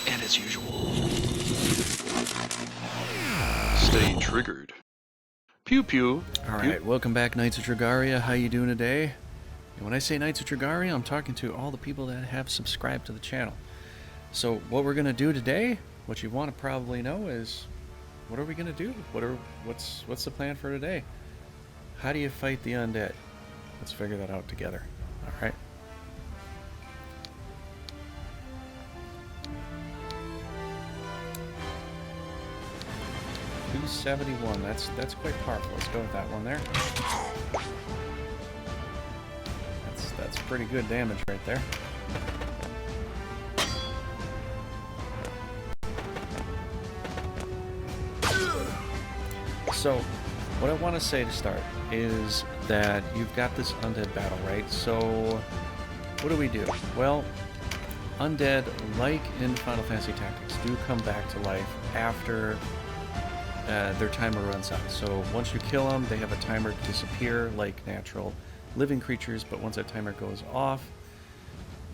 And as usual, stay triggered. Pew pew. Alright, welcome back, Knights of Dragaria. How you doing today? And when I say Knights of Dragaria, I'm talking to all the people that have subscribed to the channel. So what we're going to do today, what you want to probably know is, what are we going to do? What's the plan for today? How do you fight the undead? Let's figure that out together. Alright. $271. That's quite powerful. Let's go with that one there. That's pretty good damage right there. So, what I want to say to start is that you've got this undead battle, right? So, what do? Well, undead, like in Final Fantasy Tactics, do come back to life after their timer runs out. So once you kill them, they have a timer to disappear like natural living creatures, but once that timer goes off,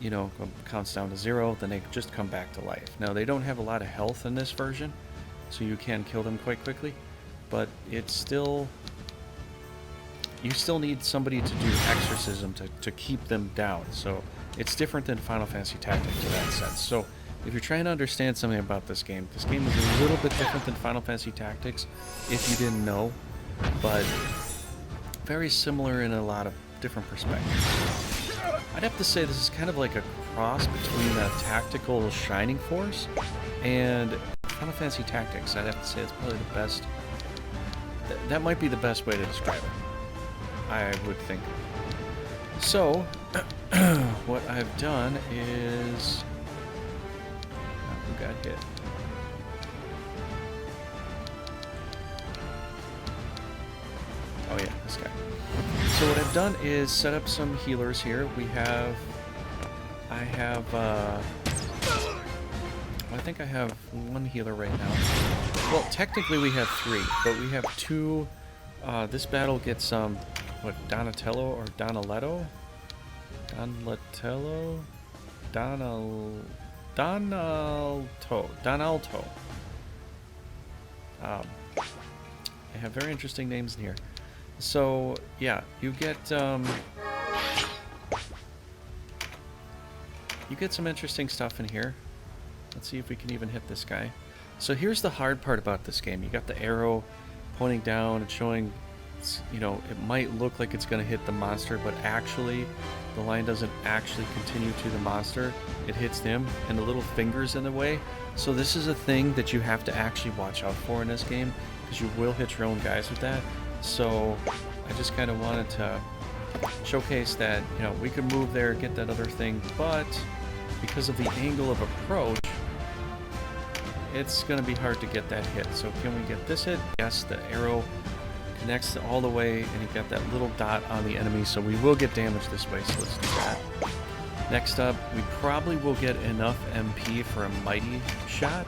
you know, counts down to 0, then they just come back to life. Now, they don't have a lot of health in this version, so you can kill them quite quickly, but it's still... you still need somebody to do exorcism to keep them down, so it's different than Final Fantasy Tactics in that sense. So if you're trying to understand something about this game is a little bit different than Final Fantasy Tactics, if you didn't know, but very similar in a lot of different perspectives. I'd have to say this is kind of like a cross between a tactical Shining Force and Final Fantasy Tactics. I'd have to say it's probably the best. That might be the best way to describe it, I would think. So, what I've done is... who got hit? Oh yeah, this guy. So what I've done is set up some healers here. I think I have one healer right now. Well, technically we have 3, but we have 2. This battle gets what, Donatello or Donaletto? Donalto. They have very interesting names in here. So yeah, you get some interesting stuff in here. Let's see if we can even hit this guy. So here's the hard part about this game. You got the arrow pointing down and showing, you know, it might look like it's going to hit the monster, but actually the line doesn't actually continue to the monster. It hits them, and the little finger's in the way. So this is a thing that you have to actually watch out for in this game, because you will hit your own guys with that. So I just kind of wanted to showcase that, you know, we could move there, get that other thing, but because of the angle of approach, it's going to be hard to get that hit. So can we get this hit? Yes, the arrow connects all the way, and you got that little dot on the enemy, so we will get damage this way, so let's do that. Next up, we probably will get enough MP for a Mighty Shot,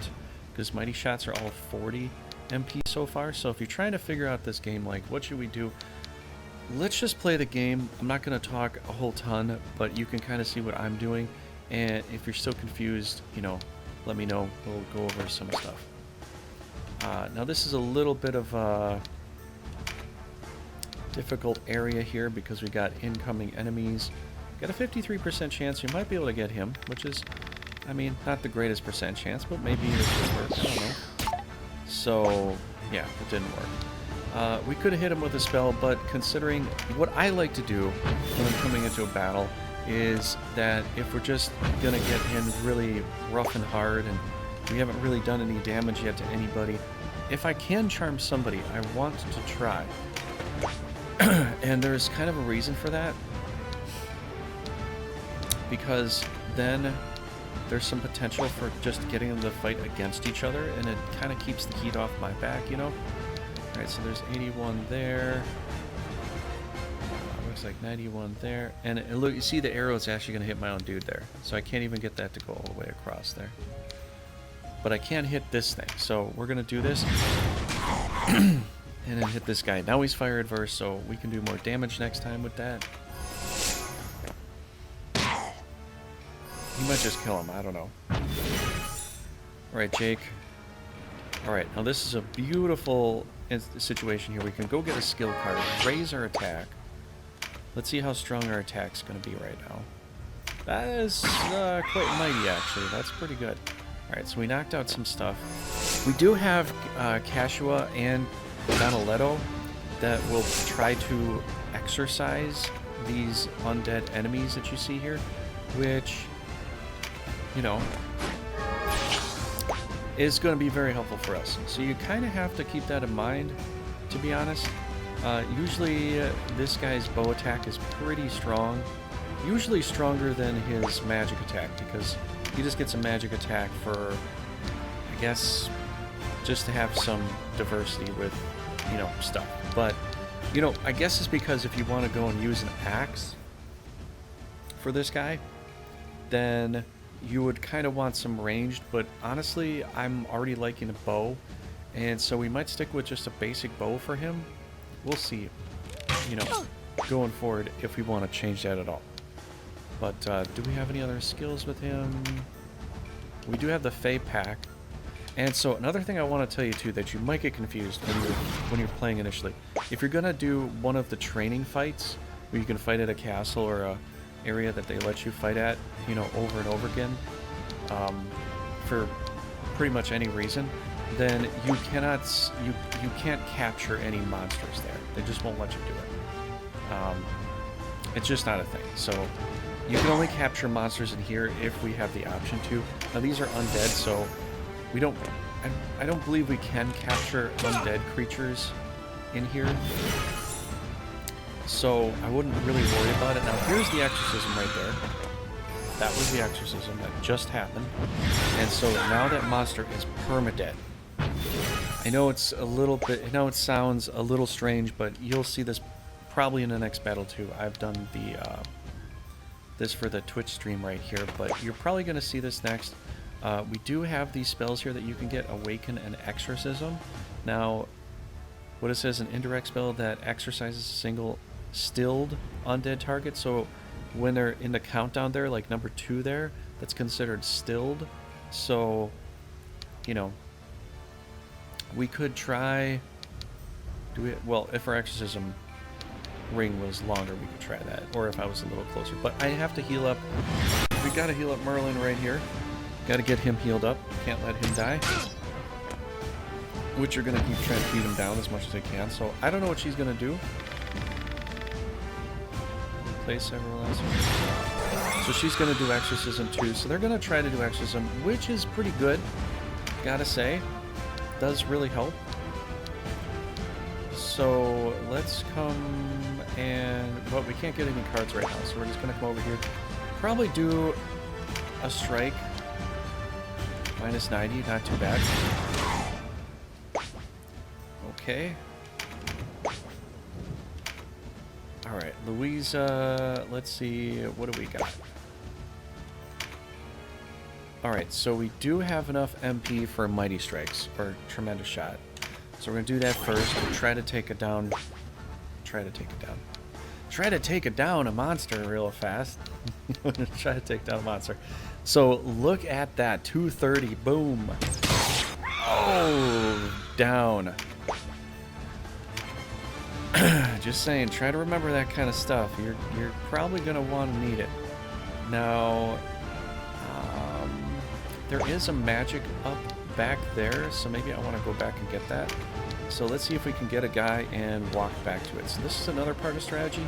because Mighty Shots are all 40 MP so far. So if you're trying to figure out this game, like, what should we do? Let's just play the game. I'm not going to talk a whole ton, but you can kind of see what I'm doing, and if you're still confused, you know, let me know. We'll go over some stuff. Now this is a little bit of a difficult area here because we got incoming enemies. Got a 53% chance you might be able to get him, which is, I mean, not the greatest percent chance, but maybe it should work. I don't know. So, yeah, it didn't work. We could have hit him with a spell, but considering what I like to do when I'm coming into a battle is that if we're just going to get in really rough and hard and we haven't really done any damage yet to anybody, if I can charm somebody, I want to try. And there's kind of a reason for that, because then there's some potential for just getting them to fight against each other, and it kind of keeps the heat off my back, you know? Alright, so there's 81 there. Looks like 91 there. And look, you see the arrow is actually going to hit my own dude there. So I can't even get that to go all the way across there. But I can hit this thing. So we're going to do this. And then hit this guy. Now he's fire adverse, so we can do more damage next time with that. He might just kill him, I don't know. Alright, Jake. Alright, now this is a beautiful situation here. We can go get a skill card, raise our attack. Let's see how strong our attack's going to be right now. That is quite mighty, actually. That's pretty good. Alright, so we knocked out some stuff. We do have Kashua and Donaletto that will try to exorcise these undead enemies that you see here, which, you know, is going to be very helpful for us. So you kind of have to keep that in mind, to be honest. Usually this guy's bow attack is pretty strong, usually stronger than his magic attack, because he just gets a magic attack for, I guess, just to have some diversity with, you know, stuff. But, you know, I guess it's because if you want to go and use an axe for this guy, then you would kind of want some ranged, but honestly, I'm already liking a bow, and so we might stick with just a basic bow for him. We'll see, you know, going forward if we want to change that at all. But do we have any other skills with him? We do have the Fey Pack. And so another thing I want to tell you too, that you might get confused when you're playing initially. If you're gonna do one of the training fights where you can fight at a castle or a area that they let you fight at, you know, over and over again, for pretty much any reason, then you cannot, you can't capture any monsters there. They just won't let you do it. It's just not a thing. So you can only capture monsters in here if we have the option to. Now these are undead, so we don't. I don't believe we can capture undead creatures in here. So I wouldn't really worry about it. Now here's the exorcism right there. That was the exorcism that just happened. And so now that monster is permadead. I know it's a little bit, I know it sounds a little strange, but you'll see this probably in the next battle too. I've done the this for the Twitch stream right here, but you're probably going to see this next. We do have these spells here that you can get, Awaken and Exorcism. Now, what it says, an indirect spell that exorcises a single stilled undead target. So when they're in the countdown there, like number 2 there, that's considered stilled. So, you know, we could try, well, if our exorcism ring was longer, we could try that, or if I was a little closer. But I have to heal up. We gotta heal up Merlin right here. Gotta get him healed up. Can't let him die. Which you're gonna keep trying to beat him down as much as I can. So I don't know what she's gonna do. Place several else. So she's gonna do exorcism too. So they're gonna try to do exorcism, which is pretty good, gotta say. Does really help. So let's come and, well, we can't get any cards right now, so we're just gonna come over here. Probably do a strike. Minus 90, not too bad. Okay. Alright, Louisa, let's see, what do we got? Alright, so we do have enough MP for Mighty Strikes, or Tremendous Shot. So we're going to do that first, try to take it down. Try to take it down a monster real fast. Try to take down a monster. So look at that, 230, boom. Oh, down. Just saying, try to remember that kind of stuff. You're probably going to want to need it. Now, there is a magic up back there, so maybe I want to go back and get that. So let's see if we can get a guy and walk back to it. So this is another part of strategy.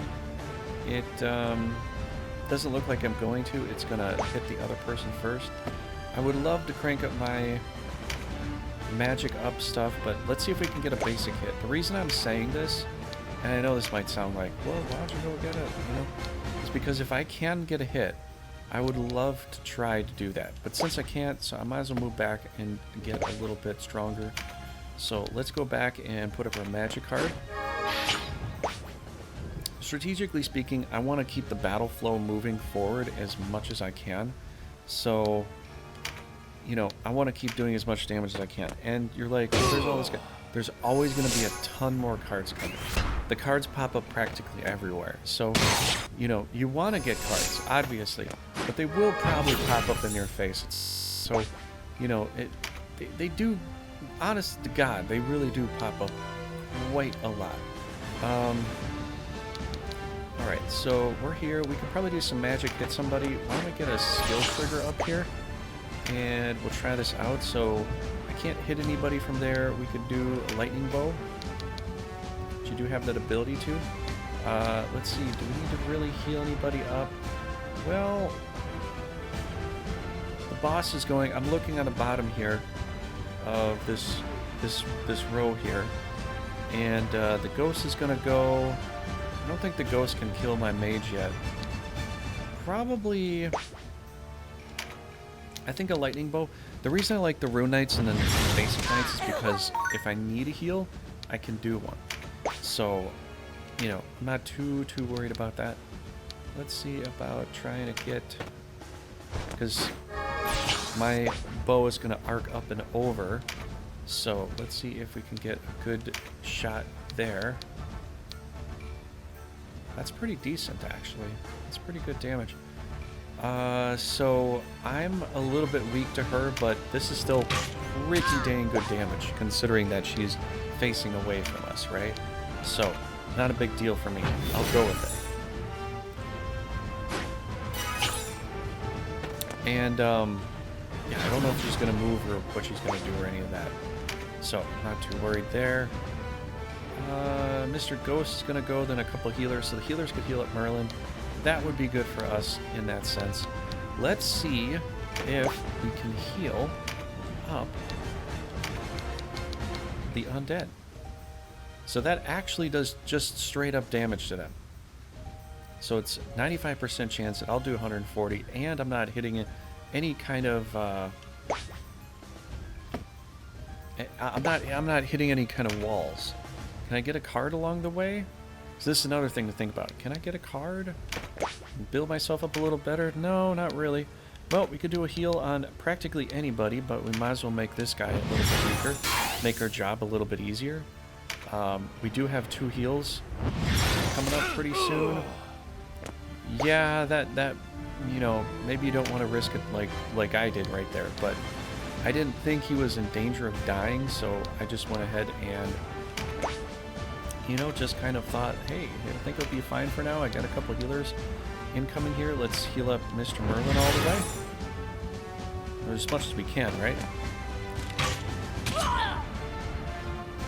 It doesn't look like I'm going to. It's going to hit the other person first. I would love to crank up my magic up stuff, but let's see if we can get a basic hit. The reason I'm saying this, and I know this might sound like, well, why don't you go get it, you know? It's because if I can get a hit, I would love to try to do that. But since I can't, so I might as well move back and get a little bit stronger. So let's go back and put up our magic card. Strategically speaking, I want to keep the battle flow moving forward as much as I can. So, you know, I want to keep doing as much damage as I can. And you're like, well, there's all this guy. There's always going to be a ton more cards coming. The cards pop up practically everywhere. So, you know, you want to get cards, obviously, but they will probably pop up in your face. So, you know, they do, honest to God, they really do pop up quite a lot. Alright, so we're here. We could probably do some magic, hit somebody. Why don't we get a skill trigger up here? And we'll try this out. So I can't hit anybody from there. We could do a lightning bow. But you do have that ability to. Let's see, do we need to really heal anybody up? Well, the boss is going. I'm looking on the bottom here of this row here. And the ghost is gonna go. I don't think the ghost can kill my mage yet. Probably, I think a lightning bow. The reason I like the rune knights and then the basic knights is because if I need a heal, I can do one. So, you know, I'm not too worried about that. Let's see about trying to get, because my bow is going to arc up and over. So let's see if we can get a good shot there. That's pretty decent, actually. That's pretty good damage. So I'm a little bit weak to her, but this is still pretty dang good damage, considering that she's facing away from us, right? So, not a big deal for me. I'll go with it. And, yeah, I don't know if she's going to move or what she's going to do or any of that. So, not too worried there. Mr. Ghost is going to go, then a couple healers. So the healers could heal up Merlin. That would be good for us in that sense. Let's see if we can heal up the undead. So that actually does just straight up damage to them. So it's 95% chance that I'll do 140, and I'm not hitting any kind of I'm not hitting any kind of walls. Can I get a card along the way? So this is another thing to think about. Can I get a card? Build myself up a little better? No, not really. Well, we could do a heal on practically anybody, but we might as well make this guy a little bit weaker. Make our job a little bit easier. We do have 2 heals coming up pretty soon. Yeah, that you know, maybe you don't want to risk it like I did right there, but I didn't think he was in danger of dying, so I just went ahead and, you know, just kind of thought, hey, I think it'll be fine for now. I got a couple healers incoming here. Let's heal up Mr. Merlin all the way. Or as much as we can, right?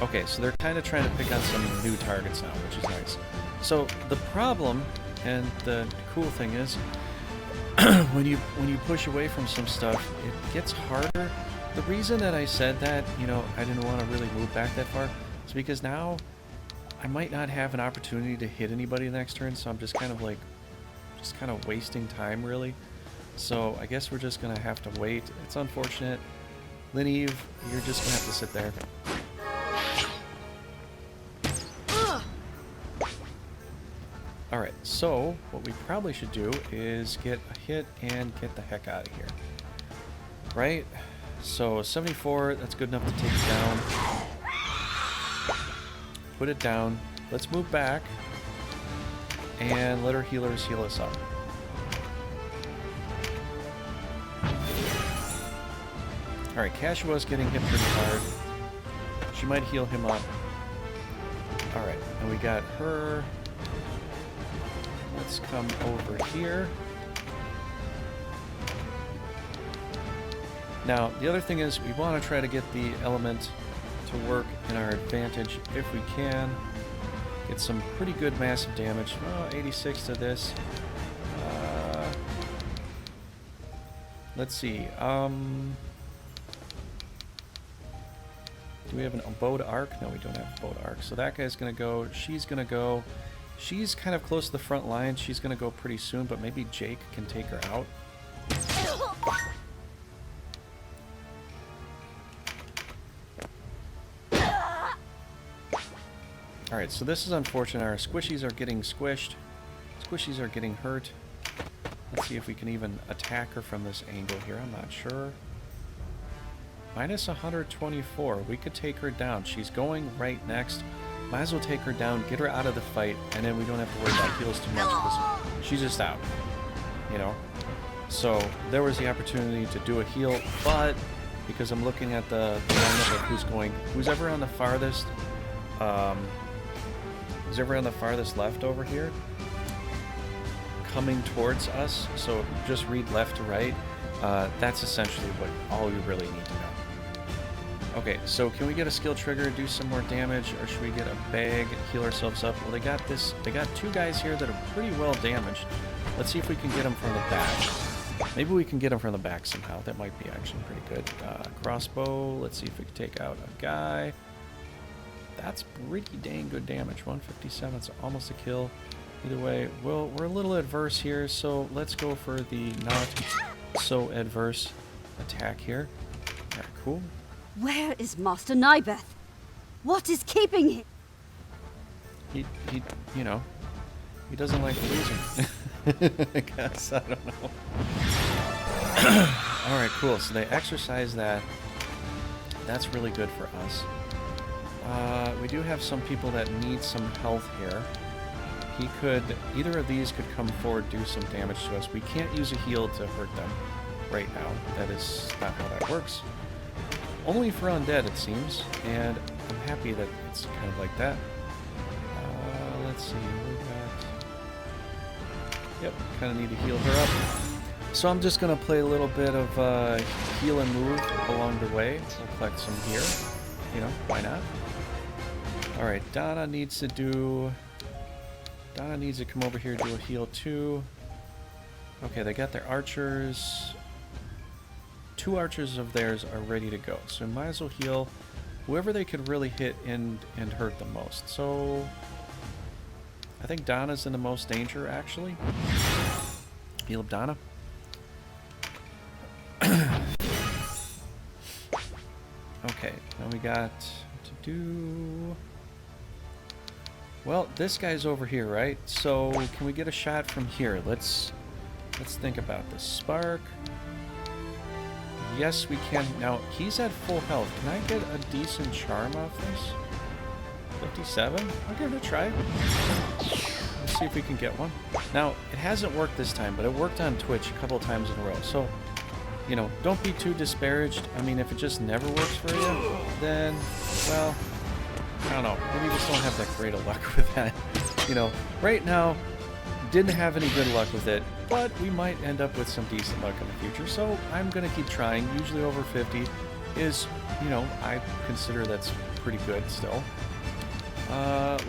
Okay, so they're kind of trying to pick on some new targets now, which is nice. So the problem and the cool thing is, when you push away from some stuff, it gets harder. The reason that I said that, you know, I didn't want to really move back that far is because now I might not have an opportunity to hit anybody the next turn, so I'm just kind of wasting time, really. So I guess we're just gonna have to wait. It's unfortunate. Lineve, you're just gonna have to sit there. Alright, so what we probably should do is get a hit and get the heck out of here. Right? So 74, that's good enough to take it down. Put it down. Let's move back and let our healers heal us up. Alright, Cashua's getting hit pretty hard. She might heal him up. Alright, and we got her. Let's come over here. Now, the other thing is we want to try to get the element to work in our advantage if we can. Get some pretty good massive damage. Oh, 86 to this. Let's see. Do we have a bow to arc? No, we don't have a bow to arc. So that guy's going to go. She's going to go. She's kind of close to the front line. She's going to go pretty soon, but maybe Jake can take her out. Alright, so this is unfortunate. Our squishies are getting squished. Squishies are getting hurt. Let's see if we can even attack her from this angle here. I'm not sure. Minus 124. We could take her down. She's going right next. Might as well take her down, get her out of the fight, and then we don't have to worry about heals too much because she's just out. You know? So there was the opportunity to do a heal, but because I'm looking at the lineup of who's ever on the farthest, left over here, coming towards us. So just read left to right. That's essentially all you really need to know. Okay, so can we get a skill trigger, do some more damage, or should we get a bag, heal ourselves up? Well, they got 2 guys here that are pretty well damaged. Let's see if we can get them from the back. Maybe we can get them from the back somehow. That might be actually pretty good. Crossbow, let's see if we can take out a guy. That's pretty dang good damage. 157, it's almost a kill. Either way, well, we're a little adverse here, so let's go for the not so adverse attack here. Alright, cool. Where is Master Nybeth? What is keeping him? He doesn't like losing. I guess, I don't know. Alright, cool. So they exercise that. That's really good for us. We do have some people that need some health here. Either of these could come forward, do some damage to us. We can't use a heal to hurt them right now. That is not how that works. Only for undead, it seems, and I'm happy that it's kind of like that. Let's see, we got... Yep, kind of need to heal her up. So I'm just going to play a little bit of heal and move along the way. We'll collect some here. You know, why not? Alright, Donna needs to come over here and do a heal too. Okay, they got their archers. 2 archers of theirs are ready to go. So might as well heal whoever they could really hit and hurt the most. So I think Donna's in the most danger, actually. Heal up Donna. Okay, now we got to do... Well, this guy's over here, right? So can we get a shot from here? Let's think about this. Spark. Yes, we can. Now, he's at full health. Can I get a decent charm off this? 57? I'll give it a try. Let's see if we can get one. Now, it hasn't worked this time, but it worked on Twitch a couple of times in a row. So, you know, don't be too disparaged. I mean, if it just never works for you, then, well, I don't know. Maybe you just don't have that great of luck with that. You know, right now, didn't have any good luck with it, but we might end up with some decent luck in the future. So I'm going to keep trying. Usually over 50 is, you know, I consider that's pretty good still.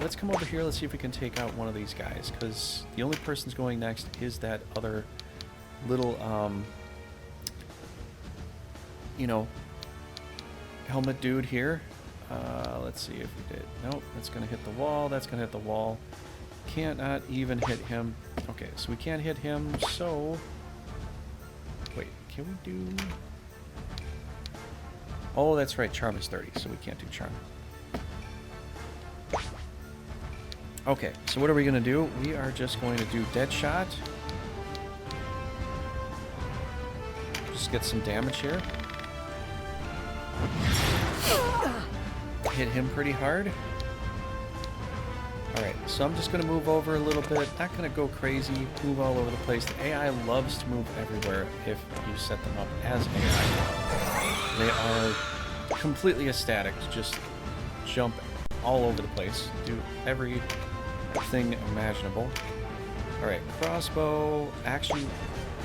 Let's come over here. Let's see if we can take out one of these guys, because the only person's going next is that other little, you know, helmet dude here. Let's see if we did. Nope, that's going to hit the wall. That's going to hit the wall. Can't not even hit him. Okay, so we can't hit him, so... Wait, can we do... Oh, that's right, Charm is 30, so we can't do Charm. Okay, so what are we going to do? We are just going to do Dead Shot. Just get some damage here. Hit him pretty hard. Alright, so I'm just going to move over a little bit. Not going to go crazy, move all over the place. The AI loves to move everywhere if you set them up as AI. They are completely ecstatic to just jump all over the place, do everything imaginable. Alright, crossbow. Actually,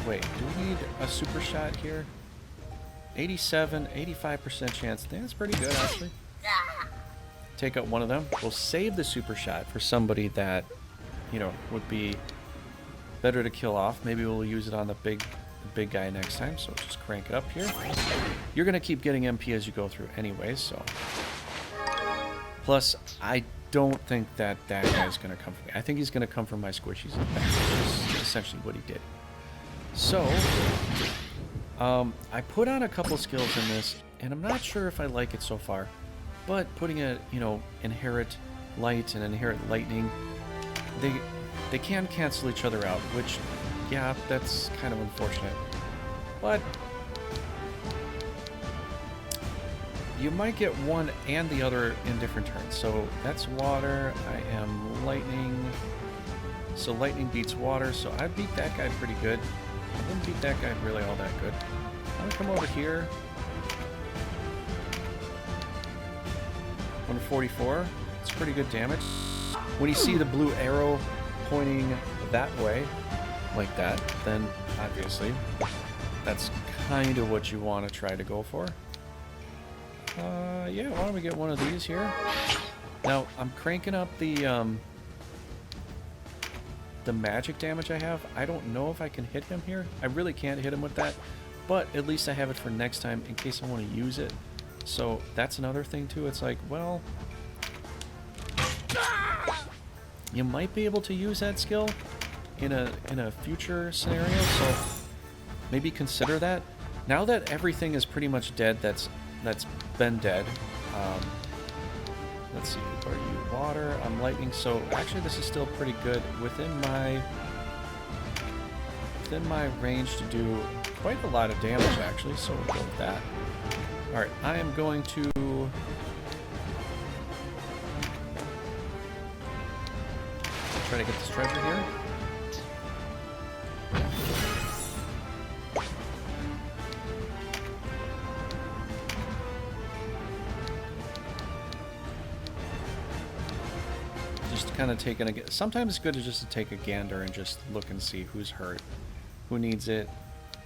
wait, do we need a super shot here? 87, 85% chance. I think that's pretty good, actually. Take out one of them. We'll save the super shot for somebody that, you know, would be better to kill off. Maybe we'll use it on the big guy next time. So just crank it up here. You're gonna keep getting MP as you go through anyway. So plus, I don't think that guy's gonna come for me. I think he's gonna come for my squishies in the back, which is essentially what he did. So I put on a couple skills in this, and I'm not sure if I like it so far. But putting a, you know, inherit light and inherit lightning, they can cancel each other out, which, yeah, that's kind of unfortunate. But you might get one and the other in different turns. So that's water. I am lightning. So lightning beats water. So I beat that guy pretty good. I didn't beat that guy really all that good. I'm gonna come over here. 144. It's pretty good damage. When you see the blue arrow pointing that way, like that, then obviously that's kind of what you want to try to go for. Yeah, why don't we get one of these here? Now, I'm cranking up the magic damage I have. I don't know if I can hit him here. I really can't hit him with that, but at least I have it for next time in case I want to use it. So that's another thing too. It's like, well, you might be able to use that skill in a future scenario, so maybe consider that. Now that everything is pretty much dead that's been dead, let's see, are you water? I'm lightning, so actually this is still pretty good within my range to do quite a lot of damage actually, so we'll go with that. Alright, I am going to try to get this treasure here. Just kind of taking a... Sometimes it's good to just take a gander and just look and see who's hurt, who needs it.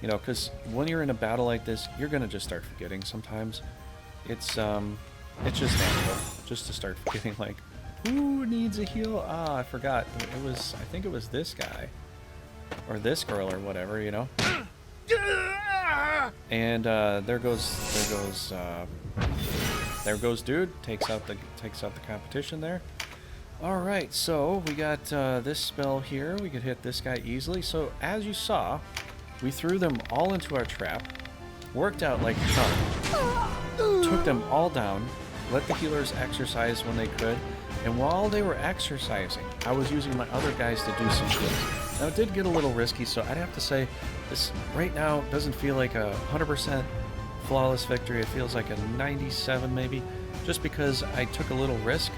You know, because when you're in a battle like this, you're going to just start forgetting sometimes. It's just natural just to start forgetting, like, who needs a heal? Ah, I forgot. It was, I think it was this guy. Or this girl or whatever, you know? And there goes dude. Takes out the competition there. Alright, so we got this spell here. We could hit this guy easily. So as you saw, we threw them all into our trap. Worked out like a charm. Took them all down. Let the healers exercise when they could. And while they were exercising, I was using my other guys to do some kills. Now, it did get a little risky, so I'd have to say this right now doesn't feel like a 100% flawless victory. It feels like a 97 maybe, just because I took a little risk.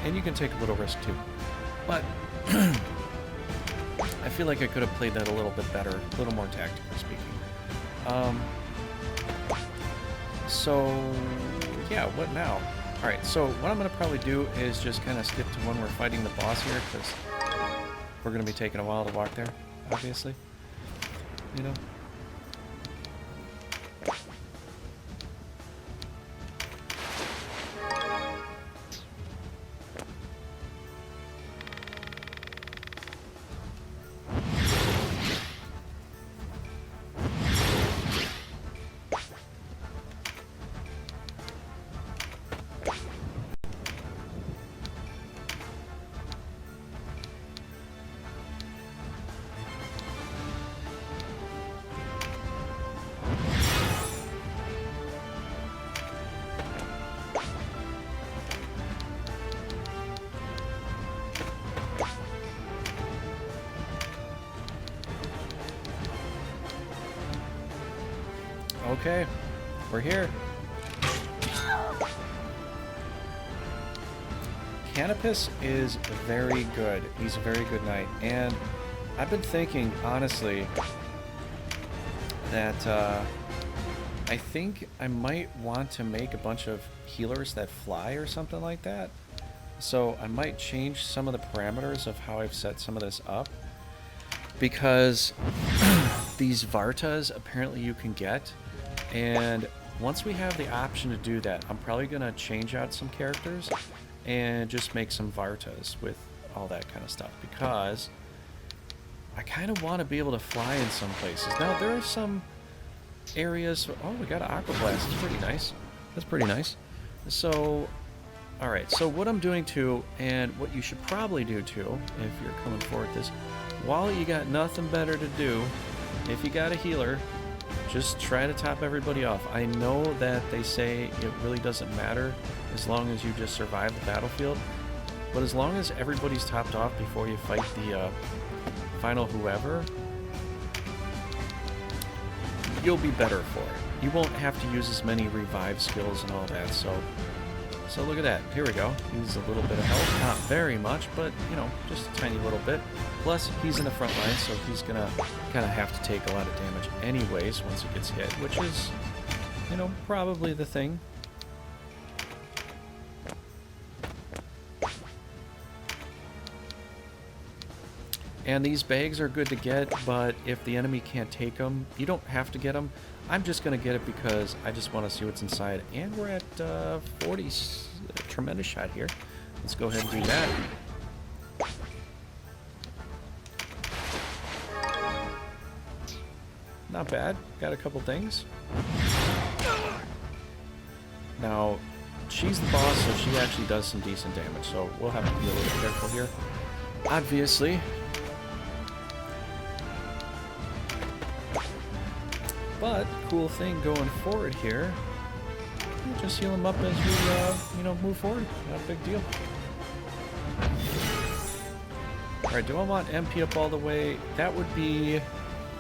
And you can take a little risk too. But I feel like I could have played that a little bit better, a little more tactically speaking. So, yeah, what now? Alright, so what I'm going to probably do is just kind of skip to when we're fighting the boss here, because we're going to be taking a while to walk there, obviously. You know? Okay, we're here. Canopus is very good. He's a very good knight, and I've been thinking, honestly, that I think I might want to make a bunch of healers that fly or something like that. So I might change some of the parameters of how I've set some of this up, because these Vartas apparently you can get. And once we have the option to do that, I'm probably going to change out some characters and just make some Vartas with all that kind of stuff, because I kind of want to be able to fly in some places. Now, there are some areas... Oh, we got an Aqua Blast. That's pretty nice. That's pretty nice. So, alright, so what I'm doing too, and what you should probably do too, if you're coming forward this, while you got nothing better to do, if you got a healer, just try to top everybody off. I know that they say it really doesn't matter as long as you just survive the battlefield, but as long as everybody's topped off before you fight the final whoever, you'll be better for it. You won't have to use as many revive skills and all that, so look at that. Here we go. He's a little bit of health. Not very much, but, you know, just a tiny little bit. Plus, he's in the front line, so he's going to kind of have to take a lot of damage anyways once he gets hit, which is, you know, probably the thing. And these bags are good to get, but if the enemy can't take them, you don't have to get them. I'm just going to get it because I just want to see what's inside. And we're at 40. Tremendous shot here. Let's go ahead and do that. Not bad. Got a couple things. Now, she's the boss, so she actually does some decent damage. So we'll have to be a little bit careful here. Obviously. But, cool thing going forward here. We'll just heal him up as we, move forward. Not a big deal. Alright, do I want MP up all the way? That would be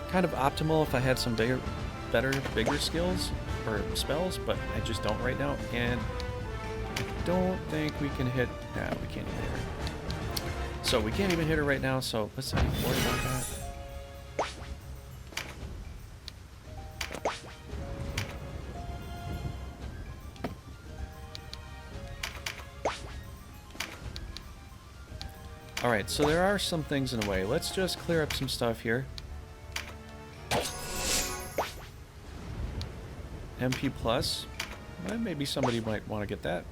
kind of optimal if I had some bigger skills or spells, but I just don't right now. And I don't think we can hit... Nah, we can't even hit her. So we can't even hit her right now, so let's not even worry about that. Alright, so there are some things in the way. Let's just clear up some stuff here. MP plus. Well, maybe somebody might want to get that.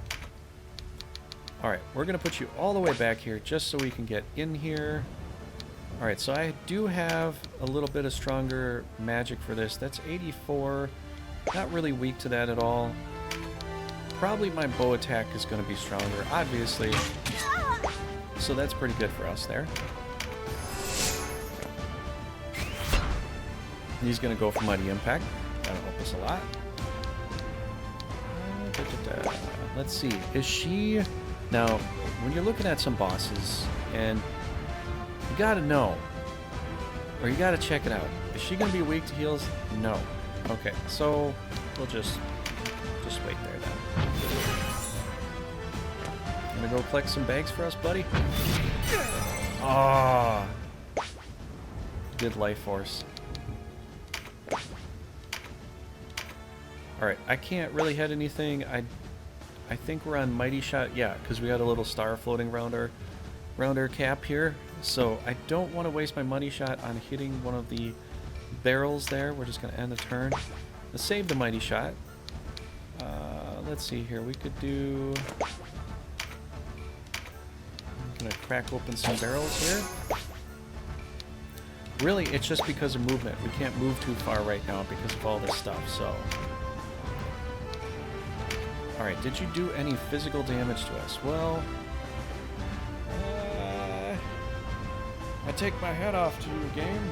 Alright, we're going to put you all the way back here just so we can get in here. Alright, so I do have a little bit of stronger magic for this. That's 84. Not really weak to that at all. Probably my bow attack is going to be stronger, obviously. So that's pretty good for us there. He's going to go for Mighty Impact. That'll help us a lot. Let's see. Is she... Now, when you're looking at some bosses, and you gotta know, or you gotta check it out. Is she gonna be weak to heals? No. Okay, so we'll just wait there then. Gonna go collect some bags for us, buddy? Ah, good life force. Alright, I can't really hit anything. I think we're on Mighty Shot, yeah, because we got a little star floating around our cap here. So I don't want to waste my Mighty Shot on hitting one of the barrels there. We're just going to end the turn. Let's save the Mighty Shot. Let's see here. We could do... I'm going to crack open some barrels here. Really, it's just because of movement. We can't move too far right now because of all this stuff, so... Alright, did you do any physical damage to us? Well... I take my head off to you, game.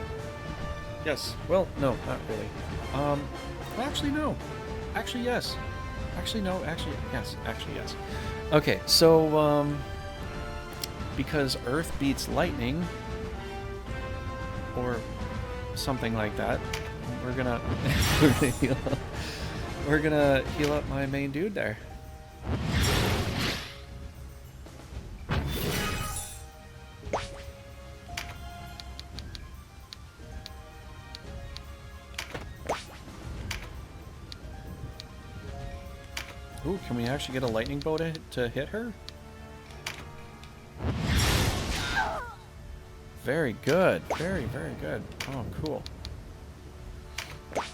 Yes. Well, no, not really. Well, actually, no. Actually, yes. Actually, no. Actually, yes. Actually, yes. Okay, so, because Earth beats Lightning, or something like that, we're gonna we're gonna heal up my main dude there. Ooh, can we actually get a lightning bow to hit her? Very good. Very, very good. Oh, cool.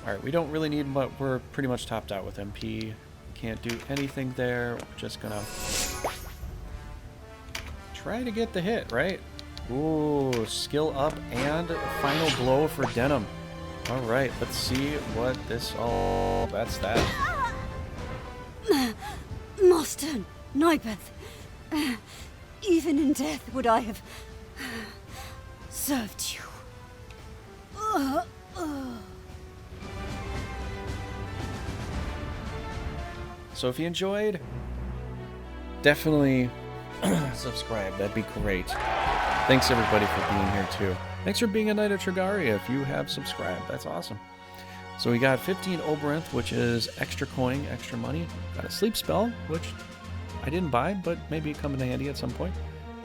Alright, we don't really need, but we're pretty much topped out with MP. Can't do anything there. We're just gonna try to get the hit, right? Ooh, skill up and final blow for Denim. Alright, let's see what this all... That's that. Master Nybeth, even in death would I have served you. So if you enjoyed, definitely subscribe. That'd be great. Thanks everybody for being here too. Thanks for being a Knight of Trigaria if you have subscribed. That's awesome. So we got 15 Oberonth, which is extra coin, extra money. Got a sleep spell, which I didn't buy, but maybe it come in handy at some point.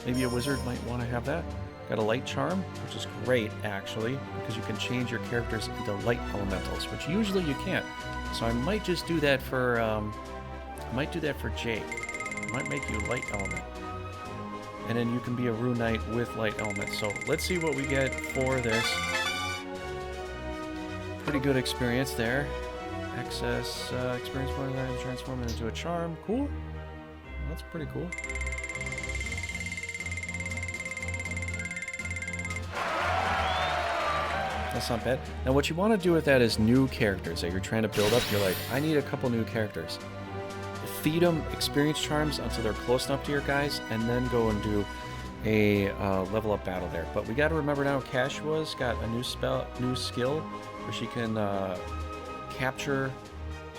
Maybe a wizard might want to have that. Got a light charm, which is great actually, because you can change your characters into light elementals, which usually you can't. So I might just do that for, Jake. I might make you light element. and then you can be a Rune Knight with light elements. So let's see what we get for this. Pretty good experience there. Excess experience point that transform it into a charm. Cool. That's pretty cool. That's not bad. Now what you want to do with that is new characters that you're trying to build up. You're like, I need a couple new characters. Feed them experience charms until they're close enough to your guys, and then go and do a level up battle there. But we got to remember now, Cashua's got a new skill where she can capture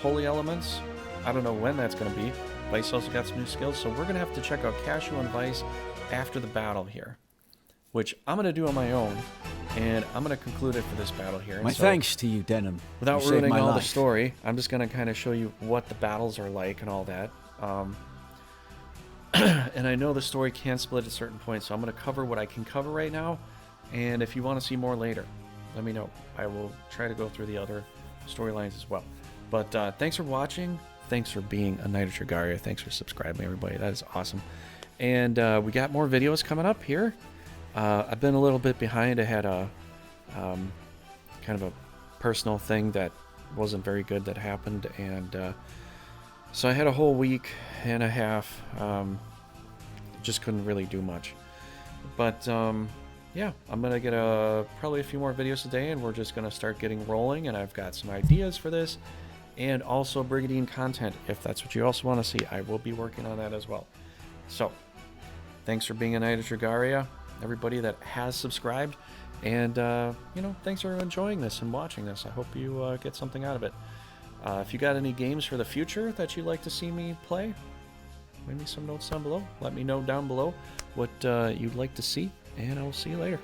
holy elements. I don't know when that's going to be. Vice also got some new skills, so we're going to have to check out Cashua and Vice after the battle here, which I'm going to do on my own, and I'm going to conclude it for this battle here. My thanks to you, Denim. Without You ruining saved my all the life. story, I'm just going to kind of show you what the battles are like and all that. And I know the story can split at certain points, so I'm going to cover what I can cover right now, and if you want to see more later, let me know. I will try to go through the other storylines as well. But thanks for watching. Thanks for being a Knight of Trigaria. Thanks for subscribing, everybody. That is awesome. And we got more videos coming up here. I've been a little bit behind. I had a kind of a personal thing that wasn't very good that happened, and so I had a whole week and a half. Just couldn't really do much. But yeah, I'm gonna get probably a few more videos today, and we're just gonna start getting rolling. And I've got some ideas for this, and also Brigandine content. If that's what you also want to see, I will be working on that as well. So, thanks for being a Knight of Trigaria, everybody that has subscribed, and you know, thanks for enjoying this and watching this. I hope you get something out of it. If you got any games for the future that you'd like to see me play, leave me some notes down below. Let me know down below what you'd like to see, and I will see you later.